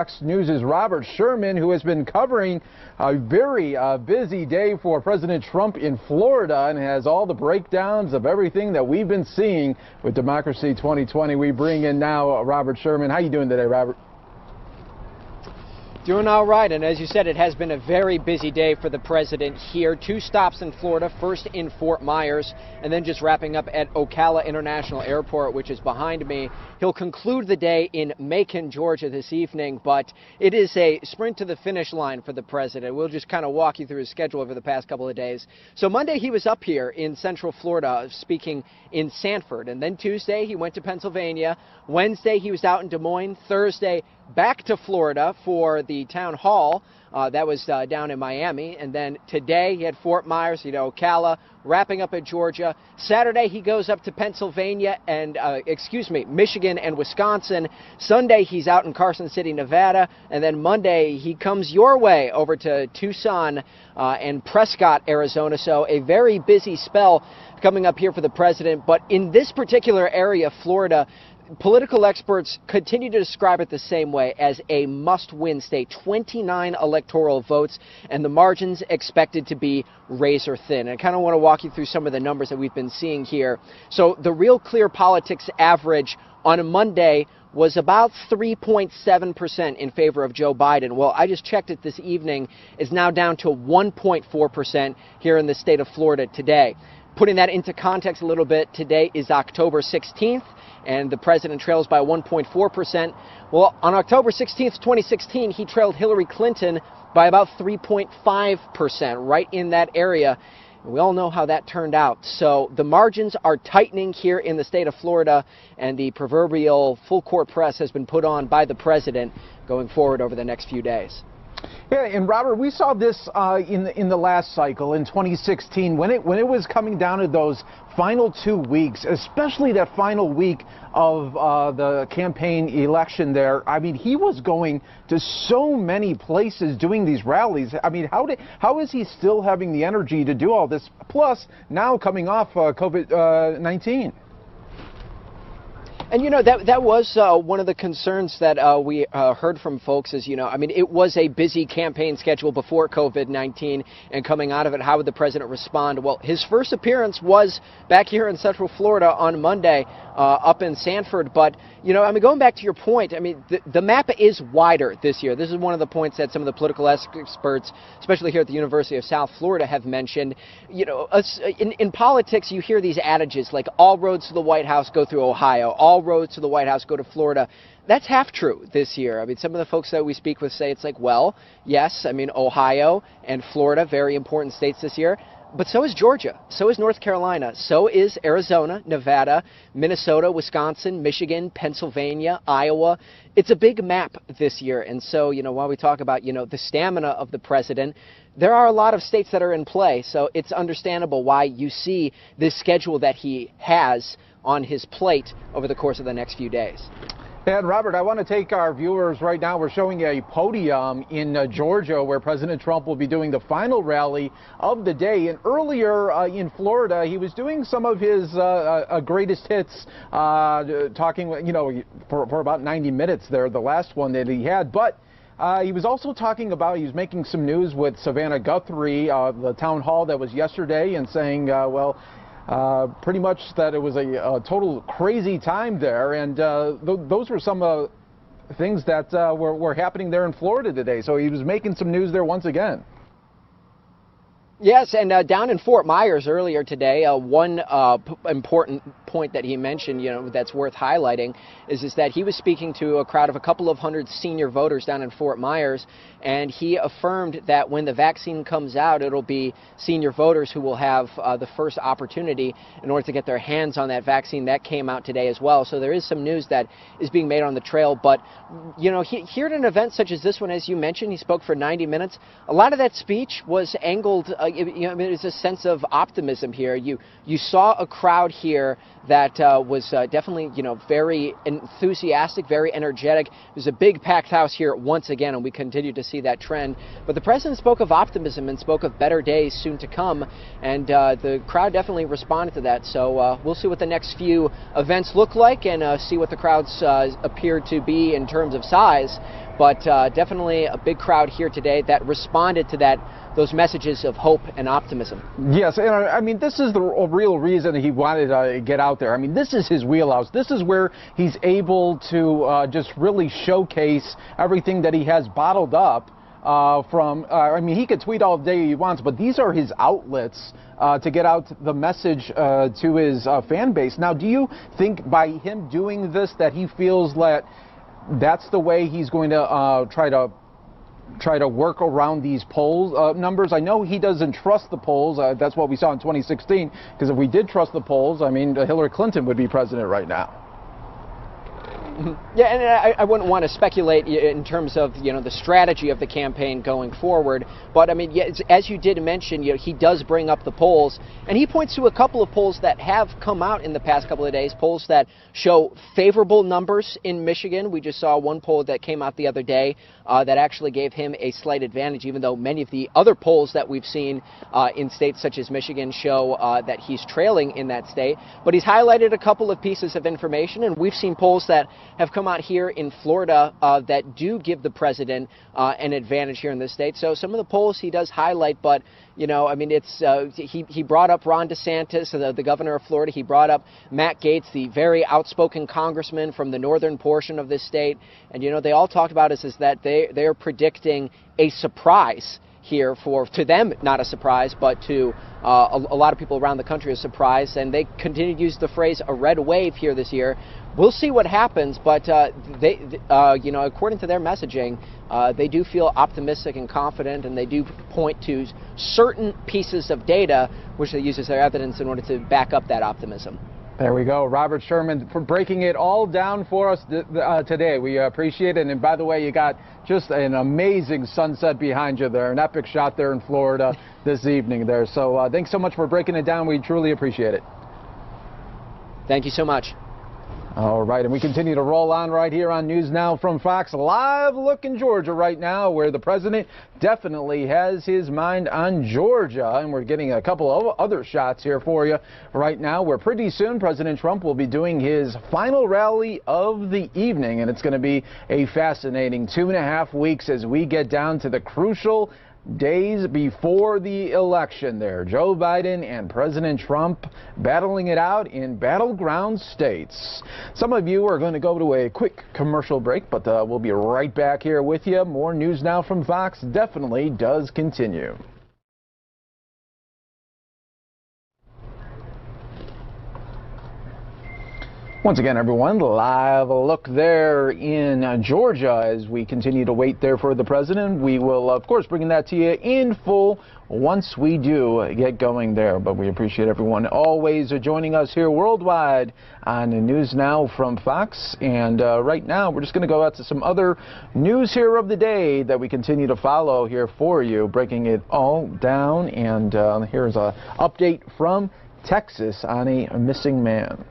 Fox News' Robert Sherman, who has been covering a very busy day for President Trump in Florida and has all the breakdowns of everything that we've been seeing with Democracy 2020. We bring in now Robert Sherman. How you doing today, Robert? Doing all right, and as you said, it has been a very busy day for the president here. 2 stops in Florida, first in Fort Myers, and then just wrapping up at Ocala International Airport, which is behind me. He'll conclude the day in Macon, Georgia this evening, but it is a sprint to the finish line for the president. We'll just kind of walk you through his schedule over the past couple of days. So Monday he was up here in Central Florida speaking in Sanford, and then Tuesday he went to Pennsylvania. Wednesday he was out in Des Moines. Thursday back to Florida for the town hall. That was down in Miami. And then today he had Fort Myers, Ocala, wrapping up at Georgia. Saturday he goes up to Pennsylvania and, Michigan and Wisconsin. Sunday he's out in Carson City, Nevada. And then Monday he comes your way over to Tucson and Prescott, Arizona. So a very busy spell coming up here for the president. But in this particular area, Florida, political experts continue to describe it the same way, as a must-win state. 29 electoral votes, and the margins expected to be razor thin. And I kind of want to walk you through some of the numbers that we've been seeing here. So the Real Clear Politics average on a Monday was about 3.7% in favor of Joe Biden. Well, I just checked it this evening. It's now down to 1.4% here in the state of Florida today. Putting that into context a little bit, today is October 16th, and the president trails by 1.4%. Well, on October 16th, 2016, he trailed Hillary Clinton by about 3.5%, right in that area. We all know how that turned out. So the margins are tightening here in the state of Florida, and the proverbial full court press has been put on by the president going forward over the next few days. Yeah, and Robert, we saw this in the last cycle in 2016 when it was coming down to those final 2 weeks, especially that final week of the campaign election there. I mean, he was going to so many places doing these rallies. I mean, how is he still having the energy to do all this? Plus, now coming off COVID-19. And, that was one of the concerns that we heard from folks is, it was a busy campaign schedule before COVID-19, and coming out of it, how would the president respond? Well, his first appearance was back here in Central Florida on Monday, up in Sanford. But, going back to your point, the map is wider this year. This is one of the points that some of the political experts, especially here at the University of South Florida, have mentioned. In politics, you hear these adages like all roads to the White House go through Ohio, all roads to the White House go to Florida. That's half true this year. Some of the folks that we speak with say it's like, well, yes, Ohio and Florida, very important states this year. But so is Georgia, so is North Carolina, so is Arizona, Nevada, Minnesota, Wisconsin, Michigan, Pennsylvania, Iowa. It's a big map this year. And so, while we talk about, the stamina of the president, there are a lot of states that are in play. So it's understandable why you see this schedule that he has on his plate over the course of the next few days. And Robert, I want to take our viewers right now. We're showing a podium in Georgia where President Trump will be doing the final rally of the day. And earlier in Florida, he was doing some of his greatest hits, talking, for about 90 minutes there, the last one that he had. But he was also talking about, he was making some news with Savannah Guthrie, the town hall that was yesterday, and saying, pretty much that it was a total crazy time there, and those were some things that were happening there in Florida today. So he was making some news there once again. Yes, and down in Fort Myers earlier today, one important point that he mentioned, that's worth highlighting is that he was speaking to a crowd of a couple of hundred senior voters down in Fort Myers, and he affirmed that when the vaccine comes out, it'll be senior voters who will have the first opportunity in order to get their hands on that vaccine. That came out today as well. So there is some news that is being made on the trail. But, here at an event such as this one, as you mentioned, he spoke for 90 minutes. A lot of that speech was angled, there's a sense of optimism here. You saw a crowd here that was definitely, very enthusiastic, very energetic. There's a big packed house here once again, and we continue to see that trend. But the president spoke of optimism and spoke of better days soon to come, and the crowd definitely responded to that. So we'll see what the next few events look like and see what the crowds appear to be in terms of size. but definitely a big crowd here today that responded to those messages of hope and optimism. Yes, and I mean, this is the real reason he wanted to get out there. I mean, this is his wheelhouse. This is where he's able to just really showcase everything that he has bottled up. I mean, he could tweet all day he wants, but these are his outlets to get out the message to his fan base. Now, do you think by him doing this that he feels that that's the way he's going to try to work around these poll numbers? I know he doesn't trust the polls. That's what we saw in 2016, because if we did trust the polls, I mean, Hillary Clinton would be president right now. Yeah, and I wouldn't want to speculate in terms of, the strategy of the campaign going forward. But, I mean, as you did mention, he does bring up the polls. And he points to a couple of polls that have come out in the past couple of days, polls that show favorable numbers in Michigan. We just saw one poll that came out the other day that actually gave him a slight advantage, even though many of the other polls that we've seen in states such as Michigan show that he's trailing in that state. But he's highlighted a couple of pieces of information, and we've seen polls that have come out here in Florida that do give the president an advantage here in this state. So some of the polls he does highlight, but I mean, it's he brought up Ron DeSantis, the governor of Florida. He brought up Matt Gaetz, the very outspoken congressman from the northern portion of this state. And they all talked about is that they are predicting a surprise here to them, not a surprise, but to a lot of people around the country a surprise. And they continue to use the phrase a red wave here this year. We'll see what happens, but according to their messaging, they do feel optimistic and confident, and they do point to certain pieces of data which they use as their evidence in order to back up that optimism. There we go. Robert Sherman for breaking it all down for us today. We appreciate it. And by the way, you got just an amazing sunset behind you there, an epic shot there in Florida this evening there. So thanks so much for breaking it down. We truly appreciate it. Thank you so much. All right, and we continue to roll on right here on News Now from Fox. Live look in Georgia right now, where the president definitely has his mind on Georgia. And we're getting a couple of other shots here for you right now, where pretty soon President Trump will be doing his final rally of the evening. And it's going to be a fascinating 2.5 weeks as we get down to the crucial days before the election there. Joe Biden and President Trump battling it out in battleground states. Some of you are going to go to a quick commercial break, but we'll be right back here with you. More News Now from Fox definitely does continue. Once again, everyone, live look there in Georgia as we continue to wait there for the president. We will, of course, bring that to you in full once we do get going there. But we appreciate everyone always joining us here worldwide on News Now from Fox. And right now, we're just going to go out to some other news here of the day that we continue to follow here for you, breaking it all down. And here's an update from Texas on a missing man.